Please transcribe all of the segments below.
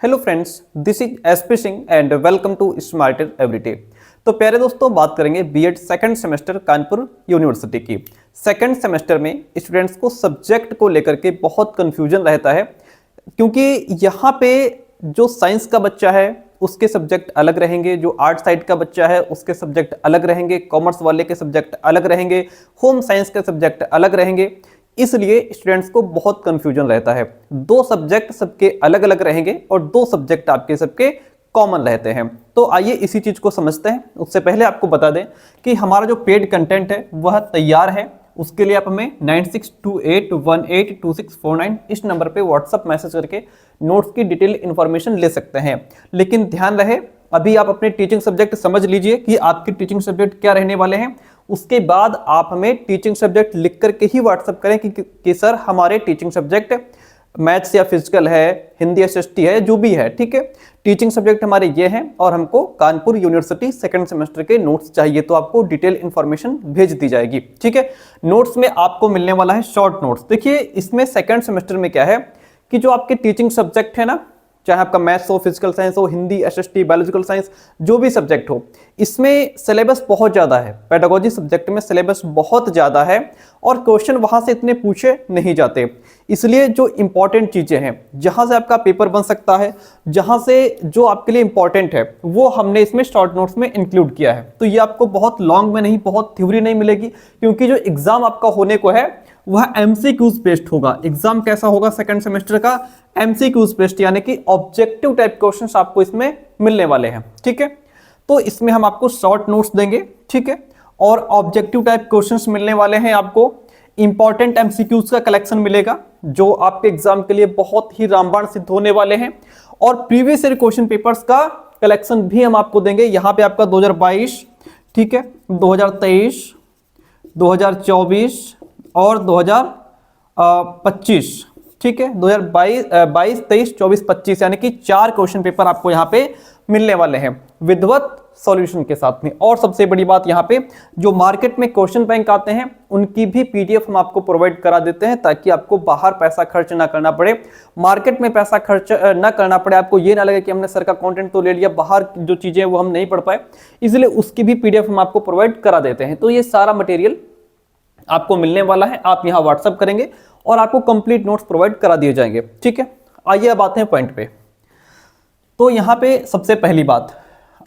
Hello friends, this is SP Singh and welcome to smarter everyday. तो प्यारे दोस्तों, बात करेंगे BEd second semester Kanpur university की। सेकंड सेमेस्टर में स्टूडेंट्स को सब्जेक्ट को लेकर के बहुत कंफ्यूजन रहता है, क्योंकि यहाँ पे जो साइंस का बच्चा है उसके सब्जेक्ट अलग रहेंगे, जो आर्ट साइड का बच्चा है उसके सब्जेक्ट अलग रहेंगे, कॉमर्स वाले के सब्जेक्ट अलग रहेंगे, होम साइंस के सब्जेक्ट अलग रहेंगे। इसलिए स्टूडेंट्स को बहुत कंफ्यूजन रहता है। दो सब्जेक्ट सबके अलग अलग रहेंगे और दो सब्जेक्ट आपके सबके कॉमन रहते हैं। तो आइए इसी चीज को समझते हैं। उससे पहले आपको बता दें कि हमारा जो पेड कंटेंट है वह तैयार है। उसके लिए आप हमें 9628182649 इस नंबर पे व्हाट्सअप मैसेज करके नोट्स की डिटेल इंफॉर्मेशन ले सकते हैं। लेकिन ध्यान रहे, अभी आप अपने टीचिंग सब्जेक्ट समझ लीजिए कि आपके टीचिंग सब्जेक्ट क्या रहने वाले हैं। उसके बाद आप हमें टीचिंग सब्जेक्ट लिख करके ही व्हाट्सअप करें कि सर हमारे टीचिंग सब्जेक्ट मैथ्स या फिजिकल है, हिंदी एसएसटी है, जो भी है, ठीक है, टीचिंग सब्जेक्ट हमारे ये हैं और हमको कानपुर यूनिवर्सिटी सेकंड सेमेस्टर के नोट्स चाहिए। तो आपको डिटेल इंफॉर्मेशन भेज दी जाएगी, ठीक है। नोट्स में आपको मिलने वाला है शॉर्ट नोट्स। देखिए, इसमें सेकंड सेमेस्टर में क्या है कि जो आपके टीचिंग सब्जेक्ट है ना, चाहे आपका मैथ्स हो, फिजिकल साइंस हो, हिंदी, एसएसटी, बायोलॉजिकल साइंस, जो भी सब्जेक्ट हो, इसमें सिलेबस बहुत ज़्यादा है। पेडागोजी सब्जेक्ट में सिलेबस बहुत ज़्यादा है और क्वेश्चन वहाँ से इतने पूछे नहीं जाते। इसलिए जो इंपॉर्टेंट चीज़ें हैं, जहाँ से आपका पेपर बन सकता है, जहाँ से जो आपके लिए इंपॉर्टेंट है, वो हमने इसमें शॉर्ट नोट्स में इंक्लूड किया है। तो ये आपको बहुत लॉन्ग में नहीं, बहुत थ्योरी नहीं मिलेगी, क्योंकि जो एग्जाम आपका होने को है वह एमसीक्यूज बेस्ड होगा। एग्जाम कैसा होगा सेकंड सेमेस्टर का? एमसीक्यूज बेस्ड, यानी कि ऑब्जेक्टिव टाइप क्वेश्चंस आपको इसमें मिलने वाले हैं, ठीक है। तो इसमें हम आपको शॉर्ट नोट्स देंगे, ठीक है, और ऑब्जेक्टिव टाइप क्वेश्चंस मिलने वाले हैं। आपको इंपॉर्टेंट एमसीक्यूज का कलेक्शन मिलेगा जो आपके एग्जाम के लिए बहुत ही रामबाण सिद्ध होने वाले हैं, और प्रीवियस ईयर क्वेश्चन पेपर्स का कलेक्शन भी हम आपको देंगे। यहाँ पे आपका 2022, ठीक है, 2023, 2024 और 2025, ठीक है, 2022, 23, 24, 25, यानी कि 4 क्वेश्चन पेपर आपको यहाँ पे मिलने वाले हैं विधिवत सॉल्यूशन के साथ में। और सबसे बड़ी बात, यहाँ पे जो मार्केट में क्वेश्चन बैंक आते हैं उनकी भी पीडीएफ हम आपको प्रोवाइड करा देते हैं, ताकि आपको बाहर पैसा खर्च ना करना पड़े, मार्केट में पैसा खर्च ना करना पड़े। आपको ये ना लगे कि हमने सर का कंटेंट तो ले लिया, बाहर जो चीजें वो हम नहीं पढ़ पाए, इसलिए उसकी भी पीडीएफ हम आपको प्रोवाइड करा देते हैं। तो ये सारा मटेरियल आपको मिलने वाला है। आप यहाँ व्हाट्सअप करेंगे और आपको कंप्लीट नोट्स प्रोवाइड करा दिए जाएंगे, ठीक है। आइए अब आते हैं पॉइंट पे। तो यहाँ पे सबसे पहली बात,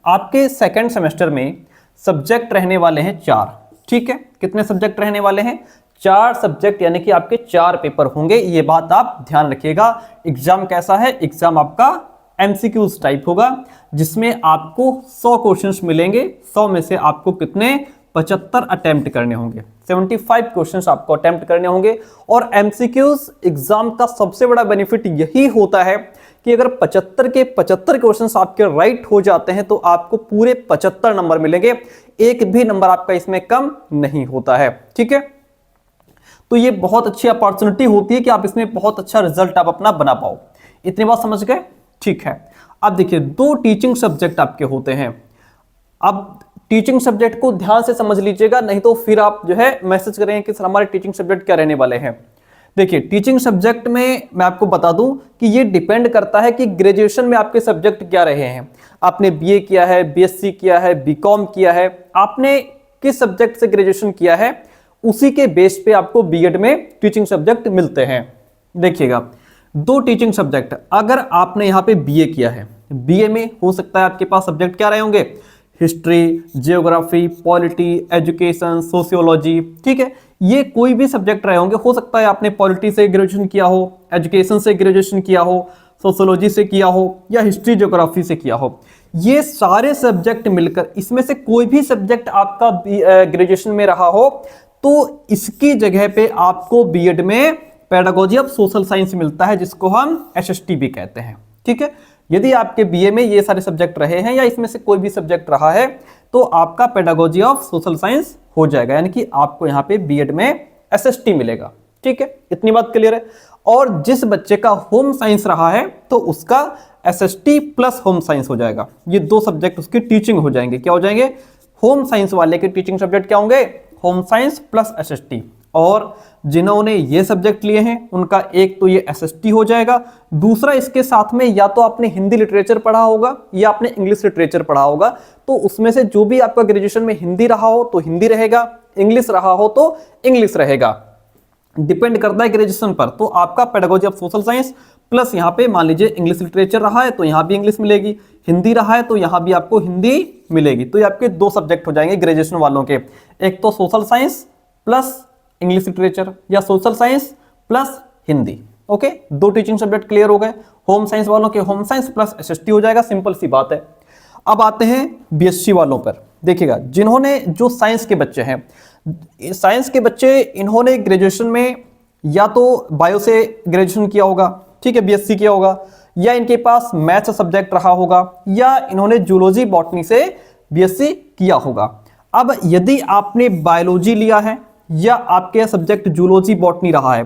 आपके सेकंड सेमेस्टर में सब्जेक्ट रहने वाले हैं 4, ठीक है। कितने सब्जेक्ट रहने वाले हैं? 4 सब्जेक्ट, यानी कि आपके 4 पेपर होंगे। ये बात आप ध्यान रखिएगा। एग्जाम कैसा है? एग्जाम आपका एमसीक्यूज टाइप होगा, जिसमें आपको 100 क्वेश्चंस मिलेंगे। 100 में से आपको कितने? 75 अटेम्प्ट करने होंगे। 75 क्वेश्चंस आपको अटेम्प्ट करने होंगे। और एमसीक्यूज एग्जाम का सबसे बड़ा बेनिफिट यही होता है कि अगर 75 के 75 क्वेश्चंस आपके राइट हो जाते हैं तो आपको पूरे 75 नंबर मिलेंगे। एक भी नंबर आपका इसमें कम नहीं होता है, ठीक है। तो ये बहुत अच्छी अपॉर्चुनिटी होती है कि आप इसमें बहुत अच्छा रिजल्ट आप अपना बना पाओ। इतनी बात समझ गए? ठीक है। अब देखिए, 2 टीचिंग सब्जेक्ट आपके होते हैं। अब टीचिंग सब्जेक्ट को ध्यान से समझ लीजिएगा, नहीं तो फिर आप जो है मैसेज करेंगे कि सर हमारे टीचिंग सब्जेक्ट क्या रहने वाले हैं। देखिए, टीचिंग सब्जेक्ट में मैं आपको बता दूं कि ये डिपेंड करता है कि ग्रेजुएशन में आपके सब्जेक्ट क्या रहे हैं। आपने बीए किया है, बीएससी किया है, बीकॉम किया है, आपने किस सब्जेक्ट से ग्रेजुएशन किया है, उसी के बेस पे आपको बीएड में टीचिंग सब्जेक्ट मिलते हैं। देखिएगा, 2 टीचिंग सब्जेक्ट, अगर आपने यहाँ पे बीए किया है, बीए में हो सकता है आपके पास सब्जेक्ट क्या रहे होंगे? History, geography, polity, education, sociology, ठीक है। ये कोई भी सब्जेक्ट रहे होंगे। हो सकता है आपने पॉलिटी से ग्रेजुएशन किया हो, एजुकेशन से ग्रेजुएशन किया हो, सोशियोलॉजी से किया हो, या हिस्ट्री ज्योग्राफी से किया हो। ये सारे सब्जेक्ट मिलकर, इसमें से कोई भी सब्जेक्ट आपका ग्रेजुएशन में रहा हो, तो इसकी जगह पे आपको बीएड में पेडागोजी ऑफ सोशल साइंस मिलता है, जिसको हम एसएसटी भी कहते हैं, ठीक है। यदि आपके बीए में ये सारे सब्जेक्ट रहे हैं या इसमें से कोई भी सब्जेक्ट रहा है, तो आपका पेडागोजी ऑफ सोशल साइंस हो जाएगा, यानी कि आपको यहाँ पे बीएड में एसएसटी मिलेगा, ठीक है। इतनी बात क्लियर है। और जिस बच्चे का होम साइंस रहा है तो उसका एसएसटी प्लस होम साइंस हो जाएगा। ये 2 सब्जेक्ट उसकी टीचिंग हो जाएंगे। क्या हो जाएंगे? होम साइंस वाले के टीचिंग सब्जेक्ट क्या होंगे? Home science plus SST. और जिन्होंने ये सब्जेक्ट लिए हैं उनका एक तो ये एसएसटी हो जाएगा, दूसरा इसके साथ में या तो आपने हिंदी लिटरेचर पढ़ा होगा या आपने इंग्लिश लिटरेचर पढ़ा होगा, तो उसमें से जो भी आपका ग्रेजुएशन में हिंदी रहा हो तो हिंदी रहेगा, इंग्लिश रहा हो तो इंग्लिश रहेगा, डिपेंड करता है ग्रेजुएशन पर। तो आपका pedagogy of social science plus यहाँ पे मान लीजिए इंग्लिश लिटरेचर रहा है तो यहाँ भी इंग्लिश मिलेगी, हिंदी रहा है तो यहाँ भी आपको हिंदी मिलेगी। तो ये आपके दो सब्जेक्ट हो जाएंगे ग्रेजुएशन वालों के, एक तो social science plus English literature या social science plus Hindi. Okay, दो टीचिंग सब्जेक्ट क्लियर हो गए। होम साइंस वालों के होम साइंस प्लस एसएसटी हो जाएगा, सिंपल सी बात है। अब आते हैं बीएससी वालों पर। देखिएगा, जिन्होंने जो साइंस के बच्चे हैं, साइंस के बच्चे इन्होंने ग्रेजुएशन में या तो बायो से ग्रेजुएशन किया होगा, ठीक है, बीएससी किया होगा, या इनके पास मैथ्स सब्जेक्ट रहा होगा, या इन्होंने जूलॉजी बॉटनी से बीएससी किया होगा। अब यदि आपने बायोलॉजी लिया है या आपके सब्जेक्ट जूलॉजी बॉटनी रहा है,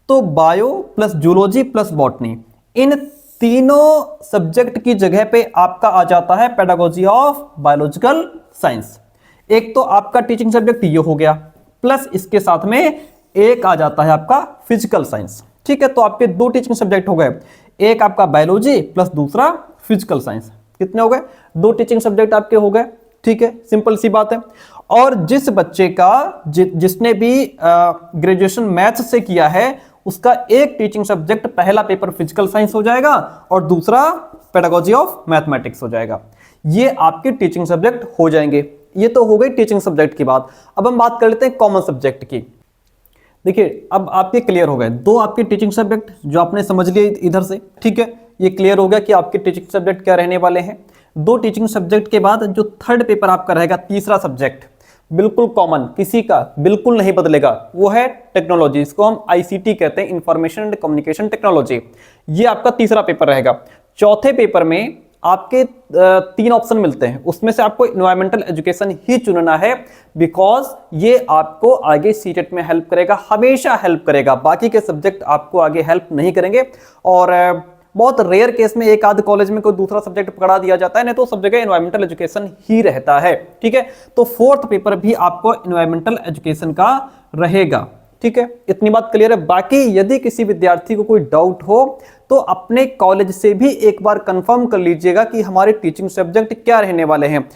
तो bio plus zoology plus botany, इन तीनों सब्जेक्ट की जगह पे आपका आ जाता है पेडागोजी ऑफ बायोलॉजिकल साइंस। एक तो आपका टीचिंग सब्जेक्ट ये हो गया, प्लस इसके साथ में एक आ जाता है आपका फिजिकल साइंस। ठीक है, तो आपके दो टीचिंग सब्जेक्ट हो गए, एक आपका बायोलॉजी प्लस दूसरा फिजिकल साइंस। कितने हो गए? दो टीचिंग सब्जेक्ट आपके हो गए। ठीक है, सिंपल सी बात है। और जिस बच्चे का जिसने भी ग्रेजुएशन मैथ्स से किया है, उसका एक टीचिंग सब्जेक्ट पहला पेपर फिजिकल साइंस हो जाएगा और दूसरा पेडागोजी ऑफ मैथमेटिक्स हो जाएगा। ये आपके टीचिंग सब्जेक्ट हो जाएंगे। ये तो हो गई टीचिंग सब्जेक्ट की बात। अब हम बात कर लेते हैं कॉमन सब्जेक्ट की। देखिए, अब आपके क्लियर हो गए दो आपके टीचिंग सब्जेक्ट जो आपने समझ लिए इधर से। ठीक है, ये क्लियर हो गया कि आपके टीचिंग सब्जेक्ट क्या रहने वाले हैं। दो टीचिंग सब्जेक्ट के बाद जो थर्ड पेपर आपका रहेगा, तीसरा सब्जेक्ट बिल्कुल कॉमन, किसी का बिल्कुल नहीं बदलेगा, वो है टेक्नोलॉजी। इसको हम आईसीटी कहते हैं, इंफॉर्मेशन एंड कम्युनिकेशन टेक्नोलॉजी। ये आपका तीसरा पेपर रहेगा। चौथे पेपर में आपके तीन ऑप्शन मिलते हैं, उसमें से आपको एनवायरमेंटल एजुकेशन ही चुनना है, बिकॉज ये आपको आगे सीटेट में हेल्प करेगा, हमेशा हेल्प करेगा। बाकी के सब्जेक्ट आपको आगे हेल्प नहीं करेंगे, और बहुत रेयर केस में एक आध कॉलेज में कोई दूसरा सब्जेक्ट पकड़ा दिया जाता है, नहीं तो सब जगह एनवायरमेंटल एजुकेशन ही रहता है। ठीक है, तो फोर्थ पेपर भी आपको एनवायरमेंटल एजुकेशन का रहेगा। ठीक है, इतनी बात क्लियर है। बाकी यदि किसी विद्यार्थी को कोई डाउट हो तो अपने कॉलेज से भी एक बार कंफर्म कर लीजिएगा कि हमारे टीचिंग सब्जेक्ट क्या रहने वाले हैं।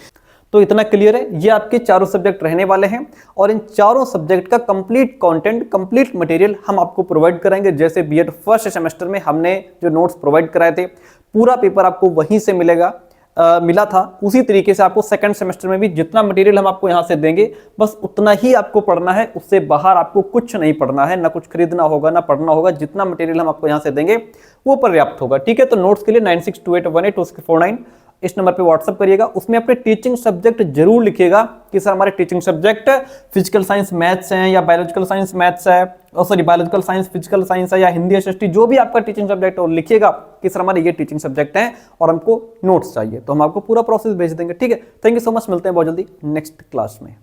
तो इतना क्लियर है, ये आपके चारों सब्जेक्ट रहने वाले हैं, और इन चारों सब्जेक्ट का कंप्लीट कंटेंट, कंप्लीट मटेरियल हम आपको प्रोवाइड कराएंगे। जैसे बीएड फर्स्ट सेमेस्टर में हमने जो नोट्स प्रोवाइड कराए थे, पूरा पेपर आपको वहीं से मिला था, उसी तरीके से आपको सेकंड सेमेस्टर में भी जितना मटेरियल हम आपको यहाँ से देंगे, बस उतना ही आपको पढ़ना है। उससे बाहर आपको कुछ नहीं पढ़ना है, ना कुछ खरीदना होगा, ना पढ़ना होगा। जितना मटेरियल हम आपको यहाँ से देंगे वो पर्याप्त होगा। ठीक है, तो नोट्स के लिए 9628182649 इस नंबर पे व्हाट्सअप करिएगा। उसमें अपने टीचिंग सब्जेक्ट जरूर लिखिएगा कि सर हमारे teaching subject physical science maths हैं, या बायोलॉजिकल साइंस मैथ्स है, बायोलॉजिकल साइंस फिजिकल साइंस है, या हिंदी एसएसटी, जो भी आपका टीचिंग सब्जेक्ट है वो लिखिएगा कि सर हमारे ये टीचिंग सब्जेक्ट हैं और हमको नोट्स चाहिए। तो हम आपको पूरा प्रोसेस भेज देंगे। ठीक है, थैंक यू सो मच, मिलते हैं बहुत जल्दी नेक्स्ट क्लास में।